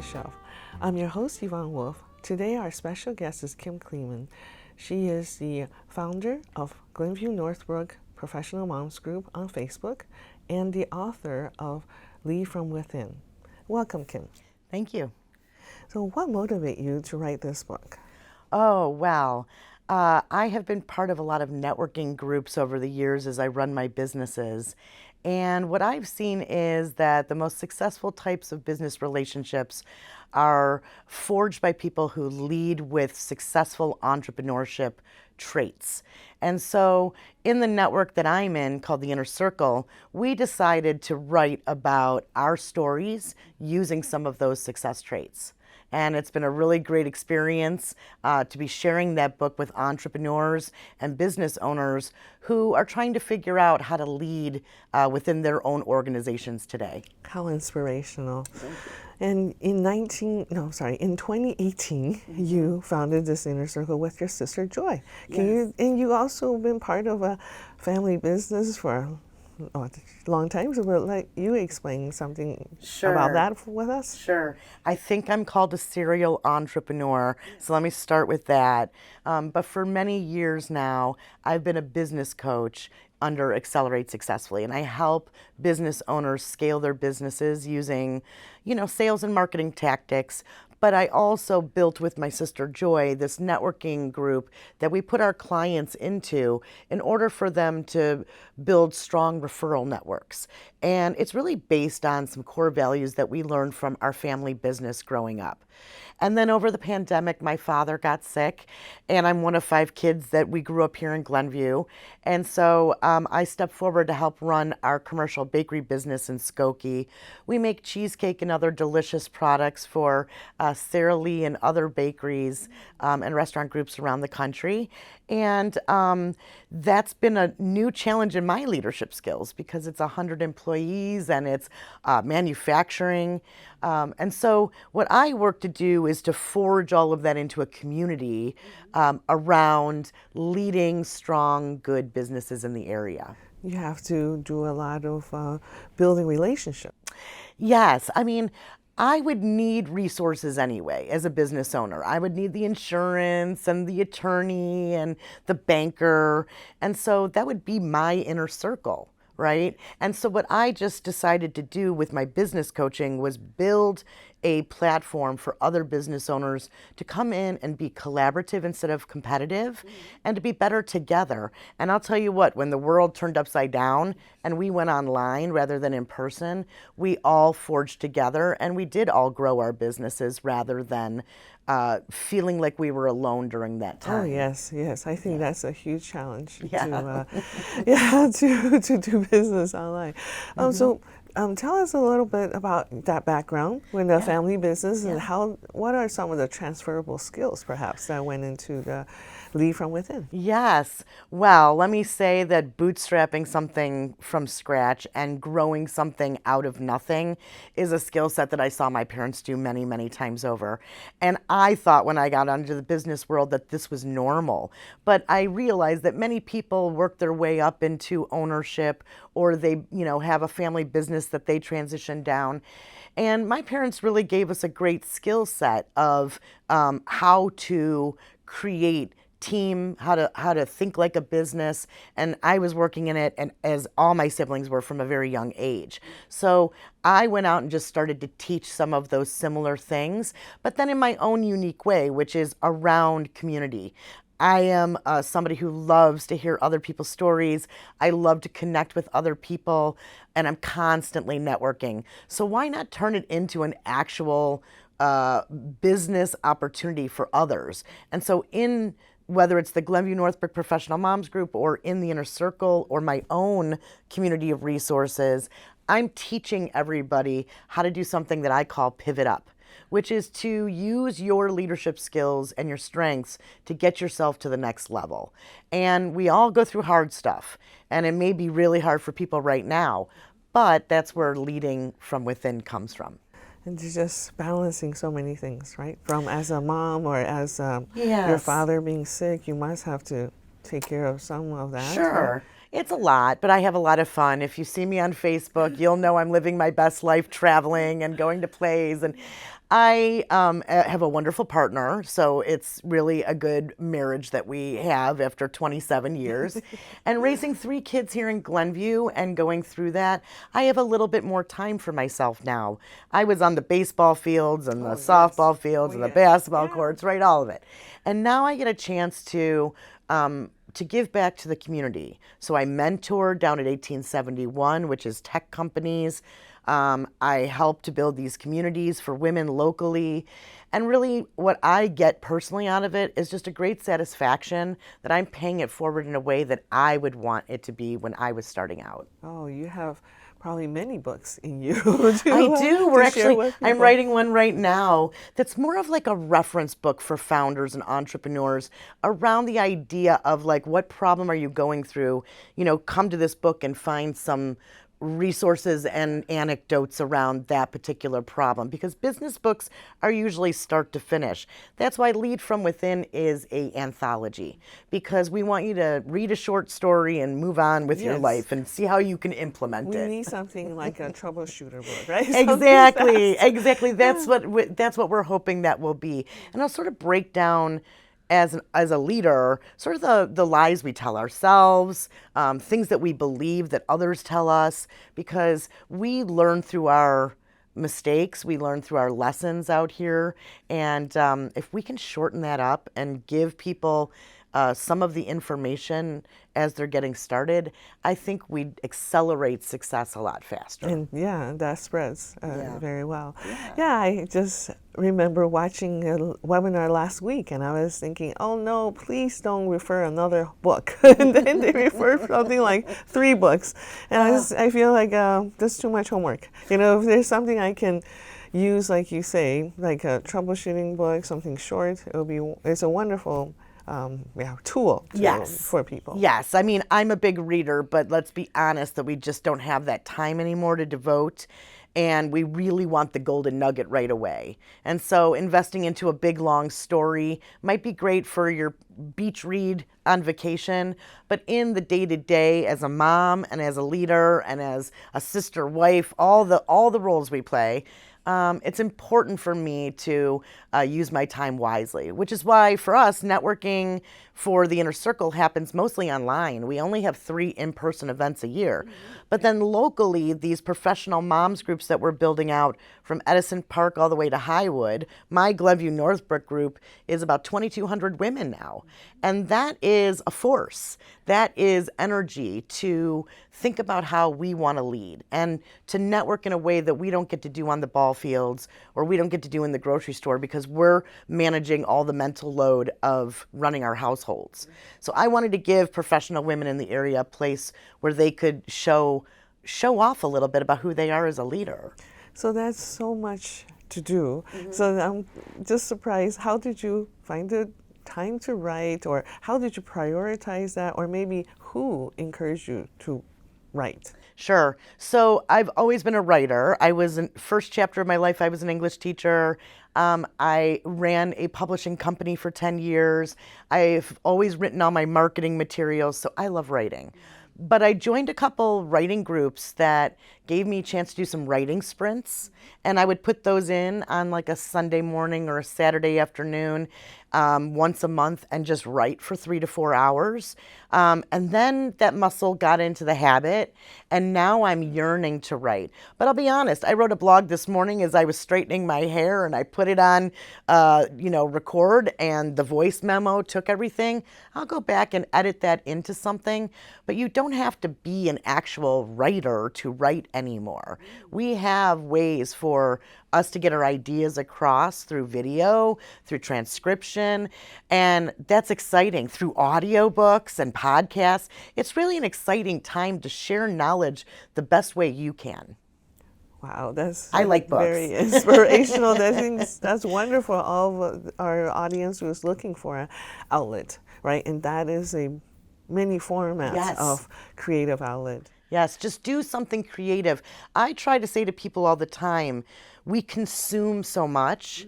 Shelf. I'm your host, Yvonne Wolf. Today, our special guest is Kim Kleeman. She is the founder of Glenview Northbrook Professional Moms Group on Facebook and the author of Lead from Within. Welcome, Kim. Thank you. So what motivated you to write this book? Oh, wow. I have been part of a lot of networking groups over the years as I run my businesses. And what I've seen is that the most successful types of business relationships are forged by people who lead with successful entrepreneurship traits. And so in the network that I'm in, called the Inner Circle, we decided to write about our stories using some of those success traits. And it's been a really great experience to be sharing that book with entrepreneurs and business owners who are trying to figure out how to lead within their own organizations today. How inspirational. And in 2018, you founded this Inner Circle with your sister Joy. And you also been part of a family business for a long time. So we'll let you explain something about that with us. Sure. I think I'm called a serial entrepreneur, so let me start with that. But for many years now, I've been a business coach under Accelerate Successfully, and I help business owners scale their businesses using, sales and marketing tactics. But I also built with my sister Joy this networking group that we put our clients into in order for them to build strong referral networks. And it's really based on some core values that we learned from our family business growing up. And then over the pandemic, my father got sick, and I'm one of 5 kids that we grew up here in Glenview. And so I stepped forward to help run our commercial bakery business in Skokie. We make cheesecake and other delicious products for Sara Lee and other bakeries and restaurant groups around the country. And that's been a new challenge in my leadership skills because it's 100 employees and it's manufacturing. And so what I work to do is to forge all of that into a community around leading strong, good businesses in the area. You have to do a lot of building relationships. Yes. I would need resources anyway as a business owner. I would need the insurance and the attorney and the banker. And so that would be my inner circle, right? And so what I just decided to do with my business coaching was build a platform for other business owners to come in and be collaborative instead of competitive and to be better together. And I'll tell you what, when the world turned upside down and we went online rather than in person, we all forged together and we did all grow our businesses rather than feeling like we were alone during that time. Oh, yes. I think that's a huge challenge to do business online. So tell us a little bit about that background with the family business and what are some of the transferable skills perhaps that went into the Lead from Within? Yes. Well, let me say that bootstrapping something from scratch and growing something out of nothing is a skill set that I saw my parents do many, many times over. And I thought when I got into the business world that this was normal. But I realized that many people work their way up into ownership or they, have a family business that they transition down. And my parents really gave us a great skill set of how to create team, how to think like a business, and I was working in it, and as all my siblings were from a very young age. So I went out and just started to teach some of those similar things, but then in my own unique way, which is around community. I am somebody who loves to hear other people's stories. I love to connect with other people, and I'm constantly networking. So why not turn it into an actual business opportunity for others? And so whether it's the Glenview Northbrook Professional Moms Group or in the Inner Circle or my own community of resources, I'm teaching everybody how to do something that I call pivot up, which is to use your leadership skills and your strengths to get yourself to the next level. And we all go through hard stuff, and it may be really hard for people right now, but that's where leading from within comes from. And just balancing so many things, right? From as a mom or as your father being sick, you must have to take care of some of that. Sure. It's a lot, but I have a lot of fun. If you see me on Facebook, you'll know I'm living my best life traveling and going to plays. And I have a wonderful partner, so it's really a good marriage that we have after 27 years. And raising 3 kids here in Glenview and going through that, I have a little bit more time for myself now. I was on the baseball fields and the softball fields and the basketball courts, right, all of it. And now I get a chance to give back to the community. So I mentored down at 1871, which is tech companies. I help to build these communities for women locally. And really, what I get personally out of it is just a great satisfaction that I'm paying it forward in a way that I would want it to be when I was starting out. Oh, you have probably many books in you. I do. I'm writing one right now that's more of like a reference book for founders and entrepreneurs around the idea of like, what problem are you going through? Come to this book and find some resources and anecdotes around that particular problem, because business books are usually start to finish. That's why Lead From Within is a anthology, because we want you to read a short story and move on with your life and see how you can implement it. We need something like a troubleshooter book, right? Exactly. That's what we're hoping that will be. And I'll sort of break down as a leader, sort of the lies we tell ourselves, things that we believe that others tell us, because we learn through our mistakes, we learn through our lessons out here, and if we can shorten that up and give people some of the information as they're getting started, I think we'd accelerate success a lot faster. And that spreads very well. I just remember watching a webinar last week, and I was thinking, oh no, please don't refer another book. And then they refer something like 3 books. And I feel like that's too much homework. If there's something I can use, like you say, like a troubleshooting book, something short, it's a wonderful tool for people. Yes, I mean, I'm a big reader, but let's be honest that we just don't have that time anymore to devote, and we really want the golden nugget right away. And so investing into a big, long story might be great for your beach read on vacation, but in the day-to-day, as a mom and as a leader and as a sister, wife, all the roles we play, it's important for me to use my time wisely, which is why for us, networking for the Inner Circle happens mostly online. We only have 3 in-person events a year. But then locally, these professional moms groups that we're building out from Edison Park all the way to Highwood, my Glenview Northbrook group is about 2,200 women now. And that is a force. That is energy to think about how we want to lead and to network in a way that we don't get to do on the ball fields or we don't get to do in the grocery store, because we're managing all the mental load of running our households. So I wanted to give professional women in the area a place where they could show off a little bit about who they are as a leader. So that's so much to do. So I'm just surprised, how did you find the time to write, or how did you prioritize that, or maybe who encouraged you to write? Sure. So I've always been a writer. I was in first chapter of my life, I was an English teacher. I ran a publishing company for 10 years. I've always written all my marketing materials, so I love writing. But I joined a couple writing groups that gave me a chance to do some writing sprints, and I would put those in on like a Sunday morning or a Saturday afternoon once a month and just write for 3 to 4 hours. And then that muscle got into the habit, and now I'm yearning to write. But I'll be honest, I wrote a blog this morning as I was straightening my hair, and I put it on, record, and the voice memo took everything. I'll go back and edit that into something, but you don't have to be an actual writer to write anymore. We have ways for us to get our ideas across through video, through transcription, and that's exciting, through audiobooks and podcasts. It's really an exciting time to share knowledge the best way you can. Wow, that's I like books. Very inspirational. That's wonderful. All of our audience who is looking for an outlet, right? And that is a many formats of creative outlet. Yes, just do something creative. I try to say to people all the time, we consume so much.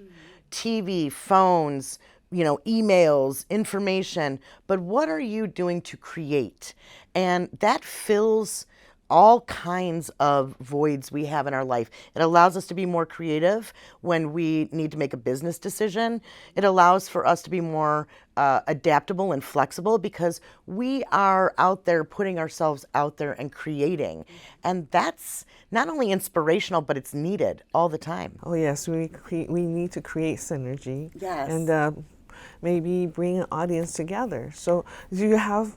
TV, phones, emails, information, but what are you doing to create? And that fills all kinds of voids we have in our life. It allows us to be more creative when we need to make a business decision. It allows for us to be more adaptable and flexible because we are out there putting ourselves out there and creating. And that's not only inspirational, but it's needed all the time. Oh yes, we need to create synergy. Yes. And maybe bring an audience together. So do you have,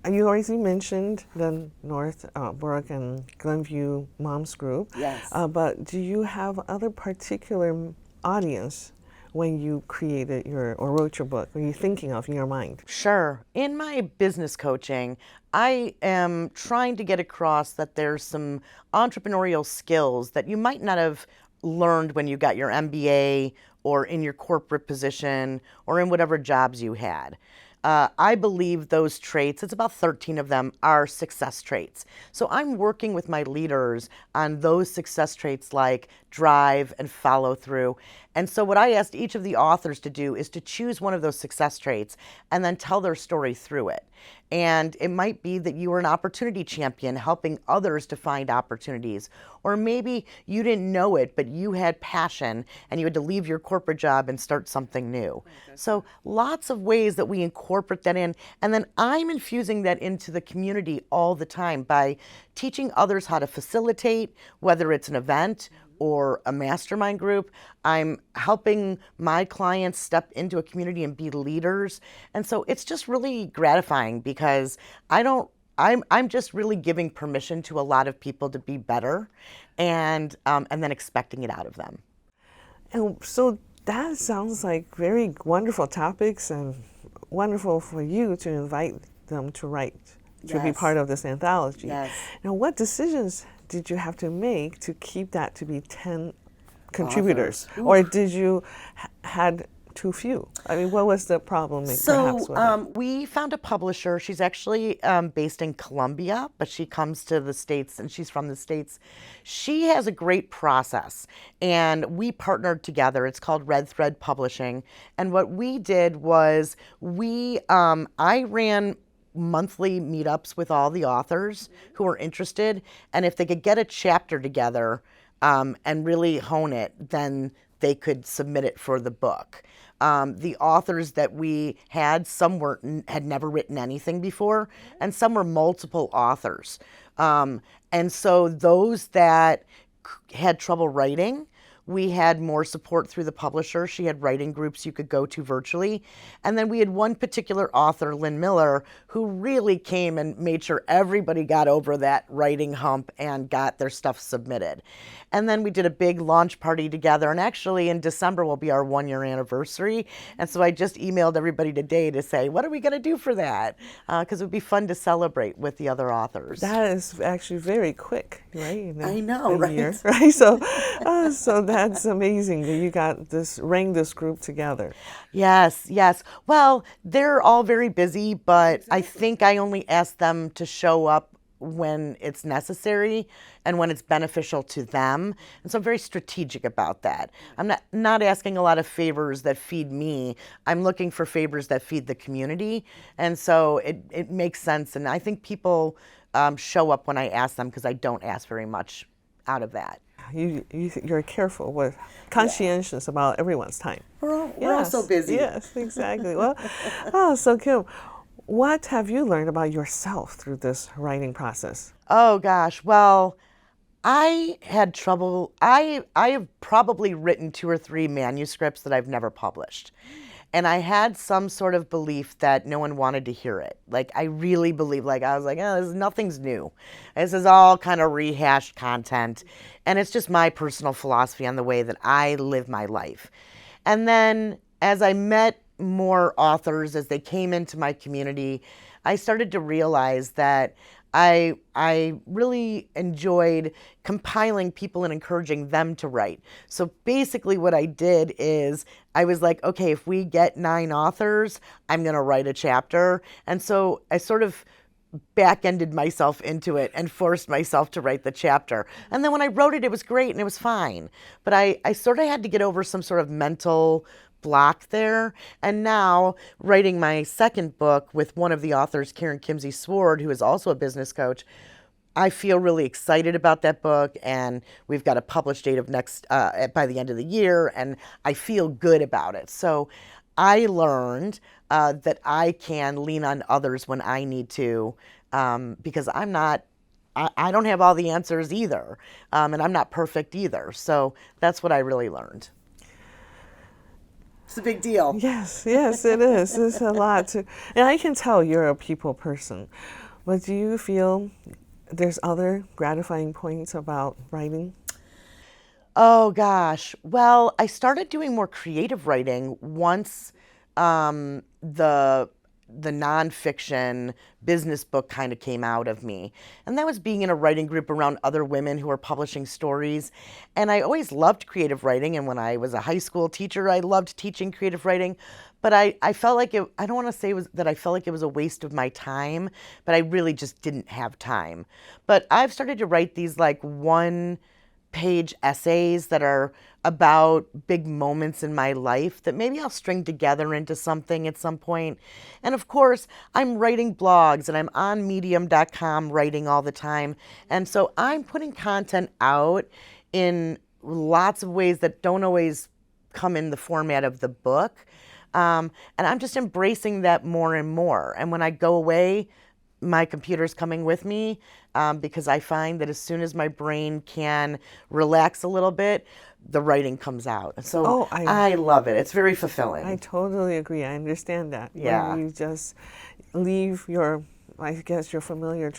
you already mentioned the Northbrook and Glenview Moms Group. Yes. But do you have other particular audience when you created or wrote your book? What are you thinking of in your mind? Sure. In my business coaching, I am trying to get across that there's some entrepreneurial skills that you might not have learned when you got your MBA or in your corporate position or in whatever jobs you had. I believe those traits, it's about 13 of them, are success traits. So I'm working with my leaders on those success traits like drive and follow through. And so what I asked each of the authors to do is to choose one of those success traits and then tell their story through it. And it might be that you were an opportunity champion helping others to find opportunities. Or maybe you didn't know it, but you had passion and you had to leave your corporate job and start something new. So lots of ways that we incorporate that in. And then I'm infusing that into the community all the time by teaching others how to facilitate, whether it's an event or a mastermind group. I'm helping my clients step into a community and be leaders. And so it's just really gratifying because I'm just really giving permission to a lot of people to be better and then expecting it out of them. And so that sounds like very wonderful topics and wonderful for you to invite them to write, to be Yes. part of this anthology. Yes. Now, what decisions did you have to make to keep that to be 10 contributors? Or did you had too few? I mean, what was the problem perhaps with it? We found a publisher. She's actually based in Colombia, but she comes to the States and she's from the States. She has a great process and we partnered together. It's called Red Thread Publishing. And what we did was I ran monthly meetups with all the authors who were interested. And if they could get a chapter together and really hone it, then they could submit it for the book. The authors that we had, some had never written anything before, and some were multiple authors. And so those that had trouble writing, we had more support through the publisher. She had writing groups you could go to virtually. And then we had one particular author, Lynn Miller, who really came and made sure everybody got over that writing hump and got their stuff submitted. And then we did a big launch party together. And actually in December will be our 1-year anniversary. And so I just emailed everybody today to say, what are we going to do for that? Because it would be fun to celebrate with the other authors. That is actually very quick, right? I know, right? Year, right? So that's amazing that you got rang this group together. Yes, yes. Well, they're all very busy, but I think I only ask them to show up when it's necessary and when it's beneficial to them. And so I'm very strategic about that. I'm not asking a lot of favors that feed me. I'm looking for favors that feed the community. And so it makes sense. And I think people show up when I ask them because I don't ask very much out of that. You're careful with conscientious about everyone's time. We're all so busy. Yes, exactly. Well, so Kim, what have you learned about yourself through this writing process? Oh gosh, well, I had trouble. I have probably written 2 or 3 manuscripts that I've never published. And I had some sort of belief that no one wanted to hear it. Like, I really believe, I was like, oh, nothing's new. This is all kind of rehashed content. And it's just my personal philosophy on the way that I live my life. And then as I met more authors, as they came into my community, I started to realize that I really enjoyed compiling people and encouraging them to write. So basically what I did is I was like, okay, if we get 9 authors, I'm going to write a chapter. And so I sort of back-ended myself into it and forced myself to write the chapter. And then when I wrote it, it was great and it was fine. But I sort of had to get over some sort of mental block there. And now, writing my second book with one of the authors, Karen Kimsey Sword, who is also a business coach, I feel really excited about that book, and we've got a published date of next by the end of the year, and I feel good about it. So I learned that I can lean on others when I need to, because I don't have all the answers either, and I'm not perfect either. So that's what I really learned. It's a big deal. Yes, yes, it is. It's a lot to, and I can tell you're a people person. But do you feel there's other gratifying points about writing? Oh gosh. Well, I started doing more creative writing once the nonfiction business book kind of came out of me. And that was being in a writing group around other women who are publishing stories. And I always loved creative writing. And when I was a high school teacher, I loved teaching creative writing. But I felt like it, I don't want to say it was that I felt like it was a waste of my time, but I really just didn't have time. But I've started to write these like one-page essays that are about big moments in my life that maybe I'll string together into something at some point. And of course, I'm writing blogs and I'm on medium.com writing all the time. And so I'm putting content out in lots of ways that don't always come in the format of the book. And I'm just embracing that more and more. And when I go away, my computer's coming with me, because I find that as soon as my brain can relax a little bit, the writing comes out. So I love it. It's very fulfilling. I totally agree. I understand that. Yeah. When you just leave your, I guess, your familiar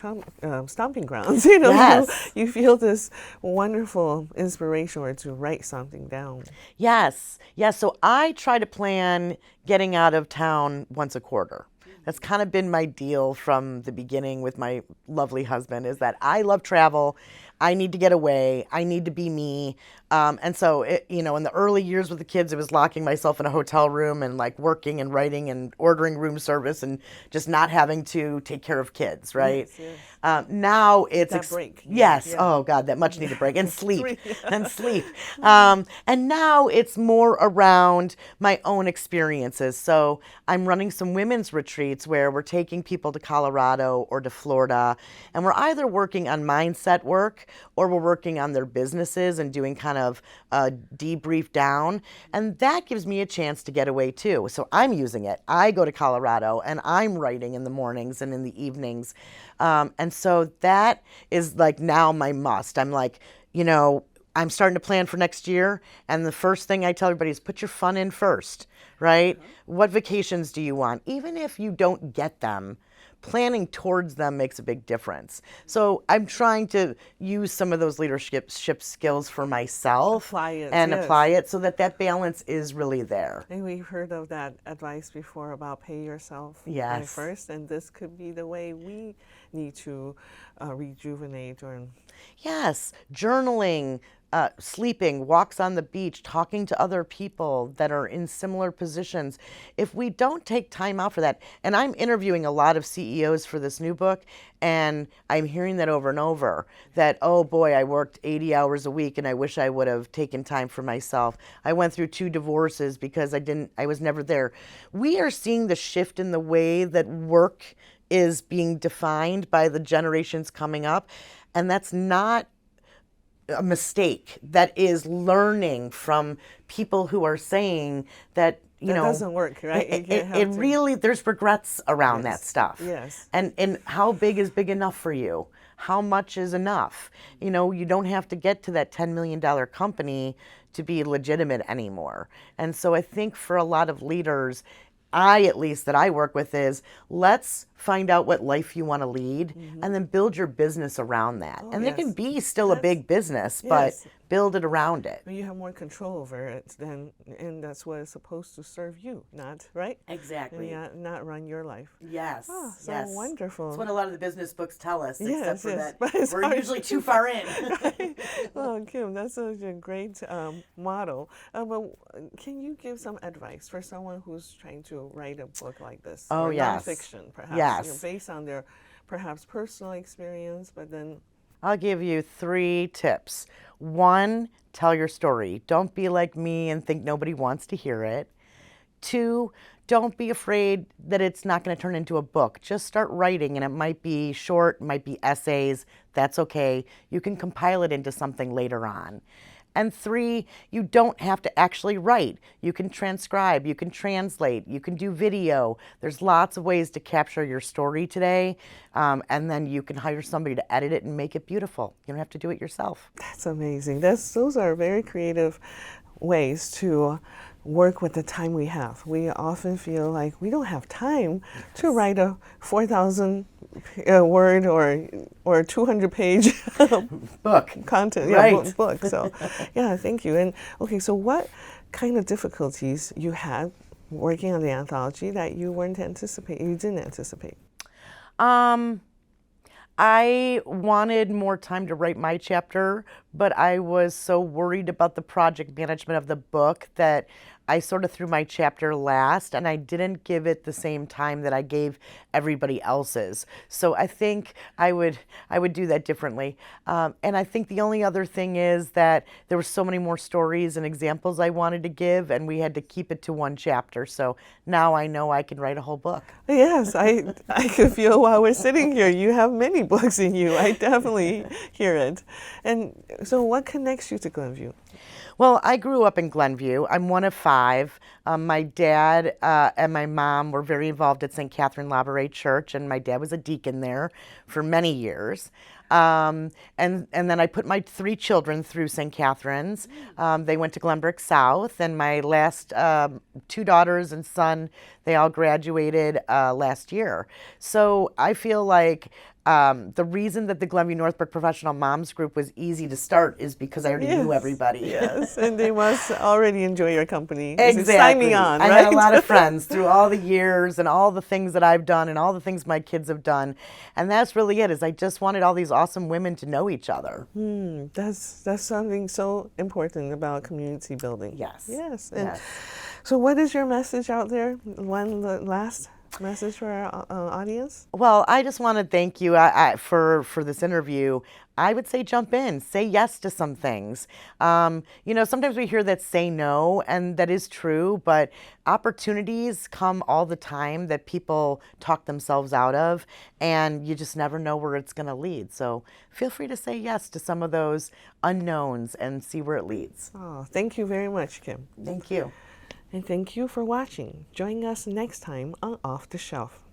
stomping grounds. You know, Yes. you feel this wonderful inspiration or to write something down. Yes. Yes. So I try to plan getting out of town once a quarter. That's kind of been my deal from the beginning with my lovely husband, is that I love travel. I need to get away. I need to be me. And so, in the early years with the kids, it was locking myself in a hotel room and like working and writing and ordering room service and just not having to take care of kids, right? Yes, yes. Now it's That break. Yes. Yeah. Oh God, that much needed break and sleep Sleep, yeah. and sleep. And now it's more around my own experiences. So I'm running some women's retreats where we're taking people to Colorado or to Florida, and we're either working on mindset work or we're working on their businesses and doing kind of a debrief down. And that gives me a chance to get away too. So I'm using it. I go to Colorado and I'm writing in the mornings and in the evenings. And so that is like now my must. I'm like, I'm starting to plan for next year. And the first thing I tell everybody is put your fun in first, right? What vacations do you want? Even if you don't get them, planning towards them makes a big difference. So I'm trying to use some of those leadership skills for myself Apply it, and yes. apply it so that balance is really there. And we've heard of that advice before about pay yourself Yes. first, and this could be the way we need to rejuvenate or. Yes, journaling, sleeping, walks on the beach, talking to other people that are in similar positions. If we don't take time out for that, and I'm interviewing a lot of CEOs for this new book, and I'm hearing that over and over, that, oh boy, I worked 80 hours a week and I wish I would have taken time for myself. I went through 2 divorces because I was never there. We are seeing the shift in the way that work is being defined by the generations coming up, and that's not a mistake. That is learning from people who are saying that That doesn't work, right? You can't have it to- really, there's regrets around that Yes, stuff. yes. And how big is big enough for you? How much is enough? You don't have to get to that $10 million company to be legitimate anymore. And so I think for a lot of leaders, at least that I work with, is let's find out what life you want to lead and then build your business around that. And it can yes. be still a big business, but Yes. build it around it. You have more control over it, and that's what it's supposed to serve you, not right? Exactly. And not run your life. Yes. Oh, so yes. wonderful. That's what a lot of the business books tell us, except Yes, for yes. that But it's we're hard usually to- too far in. Well, Kim, that's such a great model. But can you give some advice for someone who's trying to write a book like this? Oh, or yes. nonfiction, perhaps. Yes. Based on their perhaps personal experience, but then. I'll give you 3 tips. 1, tell your story. Don't be like me and think nobody wants to hear it. 2, don't be afraid that it's not going to turn into a book. Just start writing, and it might be short, it might be essays. That's okay. You can compile it into something later on. And 3, you don't have to actually write. You can transcribe, you can translate, you can do video. There's lots of ways to capture your story today, and then you can hire somebody to edit it and make it beautiful. You don't have to do it yourself. That's amazing. Those are very creative ways to work with the time we have. We often feel like we don't have time to write a 4,000 word or 200 page Book. content, Right. book. So, yeah, thank you. And okay, so what kind of difficulties you had working on the anthology that you didn't anticipate? I wanted more time to write my chapter, but I was so worried about the project management of the book that I sort of threw my chapter last, and I didn't give it the same time that I gave everybody else's. So I think I would do that differently. And I think the only other thing is that there were so many more stories and examples I wanted to give, and we had to keep it to one chapter. So now I know I can write a whole book. Yes, I can feel while we're sitting here, you have many books in you. I definitely hear it. And so what connects you to Glenview? Well, I grew up in Glenview. I'm one of 5. My dad and my mom were very involved at St. Catherine Labouré Church, and my dad was a deacon there for many years. And then I put my 3 children through St. Catherine's. They went to Glenbrook South, and my last 2 daughters and son, they all graduated last year. So I feel like the reason that the Glenview Northbrook Professional Moms Group was easy to start is because I already knew everybody. Yes, and they must already enjoy your company. Exactly. Sign me on, I right? had a lot of friends through all the years and all the things that I've done and all the things my kids have done. And that's really it, is I just wanted all these awesome women to know each other. That's something so important about community building. Yes. Yes. And Yes. so what is your message out there? One last message for our audience? Well, I just want to thank you for this interview. I would say jump in, say yes to some things. Sometimes we hear that say no, and that is true, but opportunities come all the time that people talk themselves out of, and you just never know where it's going to lead. So feel free to say yes to some of those unknowns and see where it leads. Oh, thank you very much, Kim. Thank you. And thank you for watching. Join us next time on Off the Shelf.